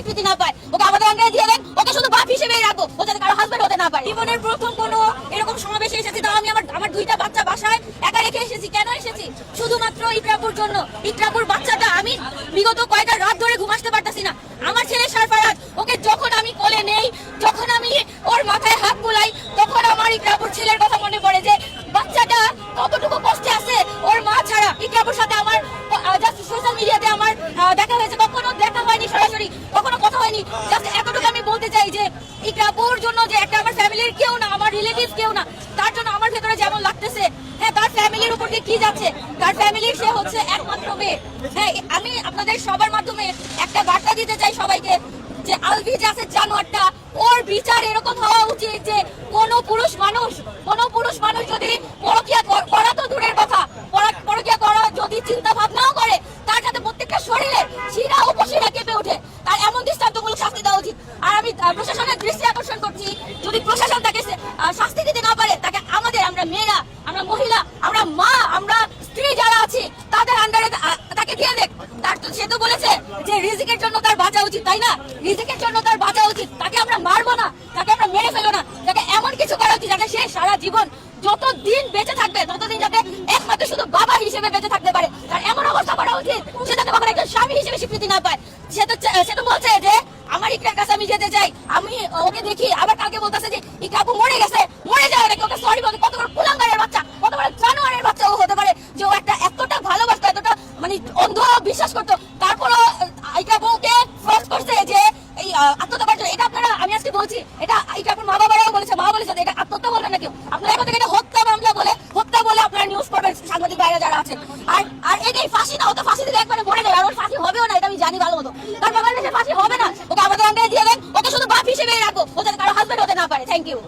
স্বীকৃতি না পায়, ওকে আমাদের আন্ডারে দিয়ে দেন, ওকে শুধু বাপ হিসেবেই রাখবো, ও যাতে কারো হাজবেন্ড হতে না পারে। জীবনের প্রথম কোনো এরকম সমাবেশে এসেছি, তাও আমি আমার দুইটা বাচ্চা বাসায় একা রেখে এসেছি। কেন এসেছি? শুধুমাত্র ইকরাপুর জন্য। ইকরাপুর বাচ্চাটা আমি বিগত কয়েকটা রাত ধরে ঘুম আসতে পারতাছি না। আমার ছেলে সারফারাজ, ওকে যখন আমি কোলে নেই, যখন আমি ওর মাথায় হাত বুলাই, তখন আমার ইকরাপুর ছেলের কথা মনে পড়ে যে বাচ্চাটা কতটুকু কষ্টে আছে ওর মা ছাড়া। ইকরাপুর সাথে আমার জাস্ট সোশ্যাল মিডিয়াতে আমার দেখা হয়েছে, কখনো দেখা হয়নি সরাসরি, কখনো কথা হয়নি। জাস্ট এতটুকু আমি বলতে চাই যে ইকরাপুর জন্য যে একটা আমার ফ্যামিলির কেউ না, আমার রিলেটিভ কেউ না, তার জন্য আমার ভেতরে যেমন লাগতেছে, হ্যাঁ তার ফ্যামিলির উপর দিয়ে কি যাচ্ছে, তার ফ্যামিলির সে হচ্ছে একমাত্র মেয়ে। হ্যাঁ, আমি আপনাদের সবার মাধ্যমে একটা বার্তা দিতে চাই সবাইকে যে আলভিজ আছে জানোয়ারটা, ওর বিচার এরকম হওয়া উচিত যে কোনো পুরুষ মানুষ যদি পরকীয়া করা তো দূরের কথা, পরকীয়া করা যদি চিন্তা ভাবনাও করে, তার সাথে প্রত্যেকটা শরীরে শিরা উপশিরা কেঁপে ওঠে, তার এমন দৃষ্টান্তমূলক শাস্তি দেওয়া উচিত। আর আমি প্রশাসনের দৃষ্টি আকর্ষণ করছি, যদি প্রশাসন তাকে শাস্তি দিতে না পারে, তাকে আমরা মেয়েরা, আমরা মহিলা, আমরা মা, আমরা স্ত্রী যারা আছি তাদের আন্ডারে তাকে দিয়ে দেখ। সে তো বলেছে যে রিজিকের জন্য তার বাঁচা উচিত, তাই না? রিজিকের জন্য তার বাঁচা উচিত, তাকে আমরা মারবো না, তাকে আমরা মেরে ফেলো না, তাকে এমন কিছু করা উচিত যাতে সে সারা জীবন যতদিন বেঁচে থাকবে ততদিন যাতে একমাত্র শুধু বাবা হিসেবে বেঁচে থাকতে পারে। তার এমন অবস্থা করা উচিত সে যাতে কখনো একজন স্বামী হিসেবে স্বীকৃতি না পায়। সে তো বলছে যে আমার ইকরার কাছে আমি যেতে চাই, আমি ওকে দেখি, আবার কালকে বলতেছে যে ইকরাপু মরে গেছে, মরে যাওয়া নাকি ওকে সরি বলতে। কত বড় কুলাঙ্গারের বাচ্চা, কত বড় জানোয়ারের বাচ্চা ও হতে পারে যে ও একটা এতটা ভালোবাসতো, এতটা মানে অন্ধ বিশ্বাস করতো, তারপরও ইকরাপুকে ফোর্স করছে যে এই আত্মহত্যা করার জন্য। এটা আপনারা, আমি আজকে বলছি, এটা ইকরাপুর মা বাবারাও বলেছে, এটা আত্মহত্যা বলবেন না কেউ। আপনারা এখন থেকে এটা হত্যা মামলা বলে, হত্যা বলে আপনারা নিউজ করবেন, সাংবাদিক ভাইরা যারা আছেন। আর এটাই ফাঁসি না, ও তো ফাঁসি দিলে একবারে মরে যাবে, আর ওর ফাঁসি হবেও না, এটা আমি জানি ভালো মতো। তার বাবার কাছে ফাঁসি হবে না, ওকে আমাদের আন্ডারে দিয়ে দেন, ওকে শুধু বাপ হিসেবেই রাখবো, ও যাতে কারো হাজবেন্ড হতে না পারে। Thank you.